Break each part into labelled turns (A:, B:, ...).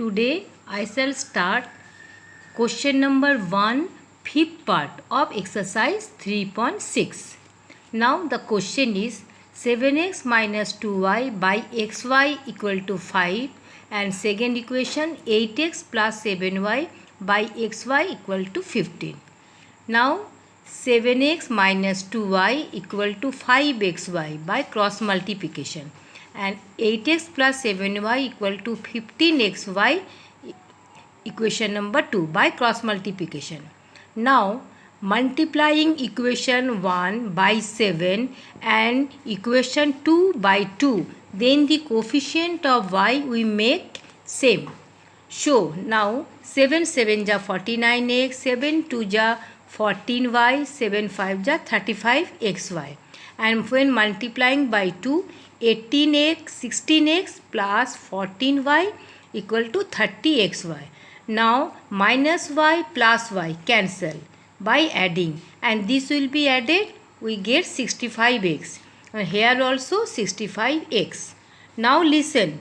A: Today I shall start question number 1, fifth part of exercise 3.6. Now the question is 7x minus 2y by xy equal to 5, and second equation 8x plus 7y by xy equal to 15. Now 7x minus 2y equal to 5xy by cross multiplication, and 8x plus 7y equal to 15xy, equation number 2, by cross multiplication. Now multiplying equation 1 by 7 and equation 2 by 2, then the coefficient of y we make same. So now 7 7 ja 49x, 7 2 ja 14y, 7 5 ja 35xy, and when multiplying by 2, 18x 16x plus 14y equal to 30xy. Now minus y plus y cancel by adding, and this will be added, we get 65x, and here also 65x. Now listen,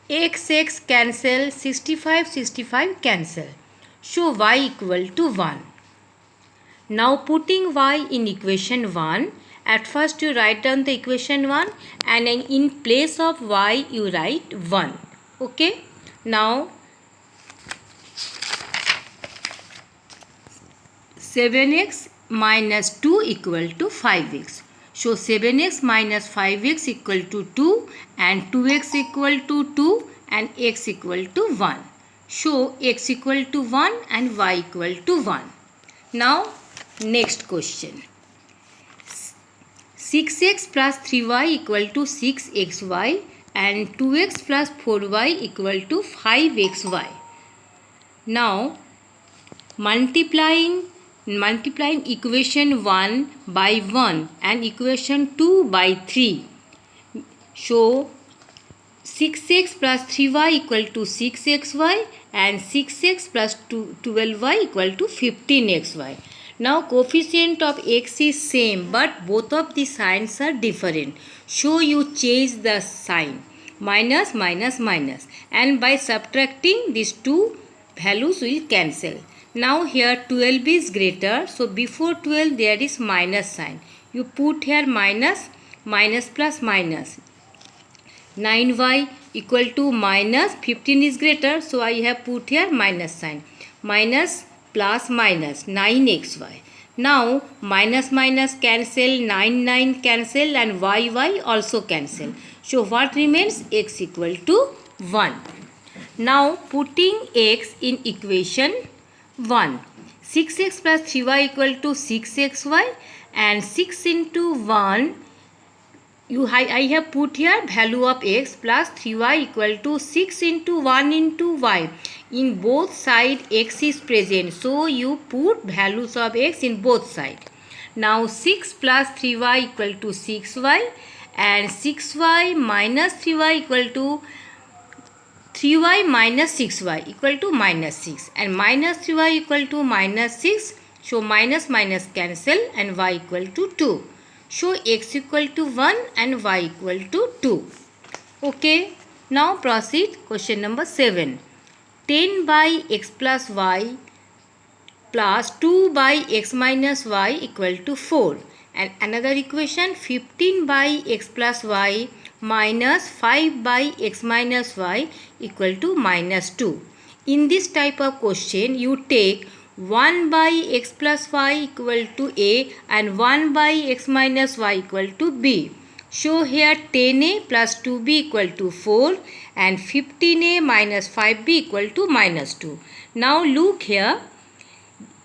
A: x cancel, 65 cancel, so y equal to 1. Now putting y in equation 1, at first you write down the equation 1 and in place of y you write 1. Okay. Now 7x minus 2 equal to 5x. So 7x minus 5x equal to 2, and 2x equal to 2 and x equal to 1. So x equal to 1 and y equal to 1. Now next question. 6x plus 3y equal to 6xy, and 2x plus 4y equal to 5xy. Now multiplying equation 1 by 1 and equation 2 by 3. So 6x plus 3y equal to 6xy, and 6x plus 12y equal to 15xy. Now coefficient of x is same, but both of the signs are different. So you change the sign, minus minus minus, and by subtracting these two values will cancel. Now here 12 is greater, so before 12 there is minus sign. You put here minus, minus plus minus. 9y equal to minus, 15 is greater, so I have put here minus sign. Minus plus minus, 9xy. Now minus minus cancel, 9 cancel, and y also cancel. So what remains? X equal to 1. Now putting x in equation 1, 6x plus 3y equal to 6xy, and 6 into 1, I have put here value of x plus 3y equal to 6 into 1 into y. In both sides x is present, so you put values of x in both sides. Now 6 plus 3y equal to 6y, and 6y minus 3y equal to 3y minus 6y equal to minus 6, and minus 3y equal to minus 6, so minus minus cancel, and y equal to 2. So x equal to 1 and y equal to 2. Okay. Now proceed question number 7. 10 by x plus y plus 2 by x minus y equal to 4. And another equation, 15 by x plus y minus 5 by x minus y equal to minus 2. In this type of question, you take 1 by x plus y equal to a and 1 by x minus y equal to b. So here 10a plus 2b equal to 4, and 15a minus 5b equal to minus 2. Now look here,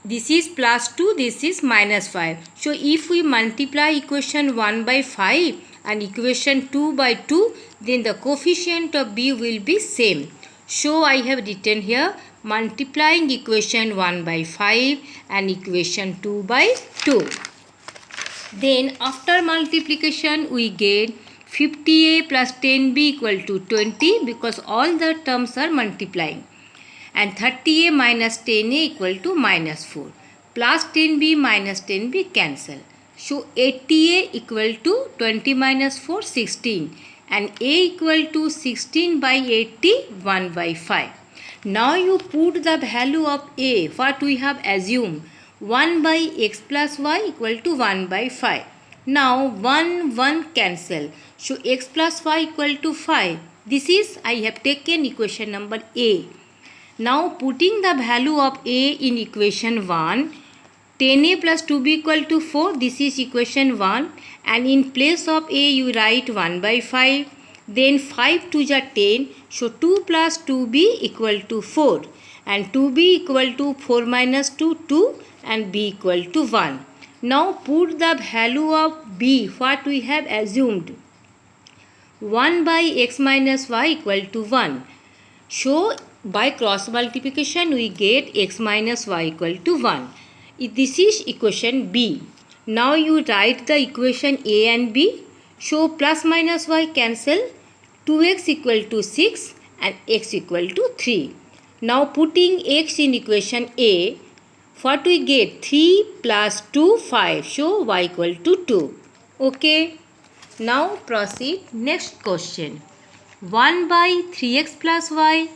A: this is plus 2, this is minus 5. So if we multiply equation 1 by 5 and equation 2 by 2, then the coefficient of b will be same. So I have written here multiplying equation 1 by 5 and equation 2 by 2. Then after multiplication we get 50a plus 10b equal to 20, because all the terms are multiplying, and 30a minus 10a equal to minus 4, plus 10b minus 10b cancel. So 80a equal to 20 minus 4, 16, and a equal to 16 by 80, 1 by 5. Now you put the value of a, what we have assumed, 1 by x plus y equal to 1 by 5. Now 1 cancel. So x plus y equal to 5. This is, I have taken equation number a. Now putting the value of a in equation 1, 10a plus 2b equal to 4. This is equation 1. And in place of a you write 1 by 5. Then 5 to the 10. So 2 plus 2b equal to 4. And 2b equal to 4 minus 2, 2. And b equal to 1. Now put the value of b, what we have assumed. 1 by x minus y equal to 1. So by cross multiplication we get x minus y equal to 1. This is equation b. Now you write the equation a and b. So plus minus y cancel. 2x equal to 6 and x equal to 3. Now putting x in equation a, what we get? 3 plus 2, 5. So y equal to 2. Okay. Now proceed. Next question. 1 by 3x plus y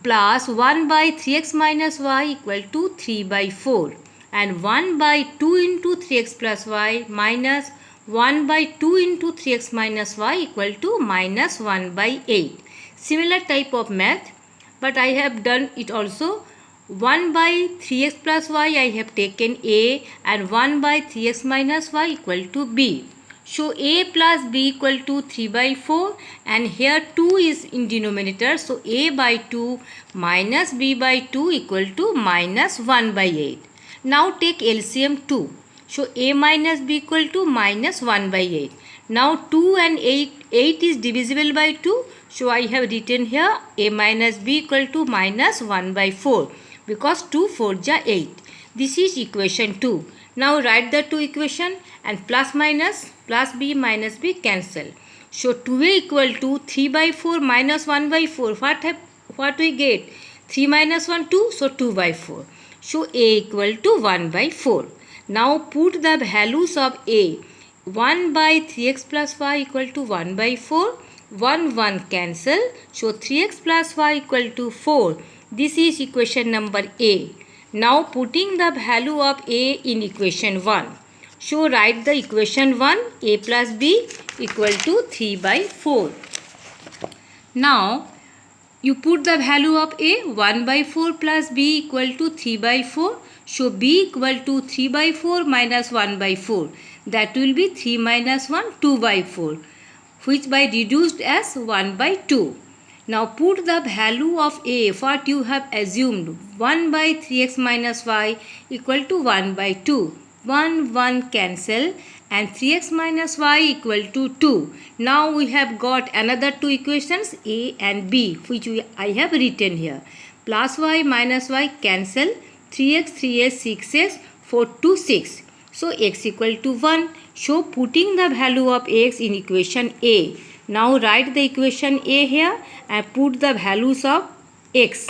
A: plus 1 by 3x minus y equal to 3 by 4. And 1 by 2 into 3x plus y minus 1 by 2 into 3x minus y equal to minus 1 by 8. Similar type of math, but I have done it also. 1 by 3x plus y I have taken a and 1 by 3x minus y equal to b. So a plus b equal to 3 by 4 and here 2 is in denominator. So a by 2 minus b by 2 equal to minus 1 by 8. Now take LCM 2. So a minus b equal to minus 1 by 8. Now 2 and 8 is divisible by 2. So I have written here a minus b equal to minus 1 by 4 because 2 4 ja 8. This is equation 2. Now write the two equation and plus b minus b cancel. So 2a equal to 3 by 4 minus 1 by 4. What we get? 3 minus 1 2. So 2 by 4. So a equal to 1 by 4. Now put the values of a. 1 by 3x plus y equal to 1 by 4. 1 cancel. So 3x plus y equal to 4. This is equation number a. Now putting the value of a in equation 1. So write the equation 1, a plus b equal to 3 by 4. Now you put the value of a, 1 by 4 plus b equal to 3 by 4. So b equal to 3 by 4 minus 1 by 4. That will be 3 minus 1, 2 by 4, which by reduced as 1 by 2. Now put the value of a, what you have assumed, 1 by 3x minus y equal to 1 by 2. 1 cancel and 3x minus y equal to 2. Now we have got another two equations a and b, which I have written here. Plus y minus y cancel, 3x 3s 6s 4 to 6. So x equal to 1. So putting the value of x in equation a. Now write the equation a here and put the values of x.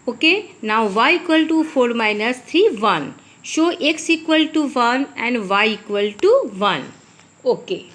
A: Okay. Now y equal to 4 minus 3, 1. So x equal to 1 and y equal to 1. Okay.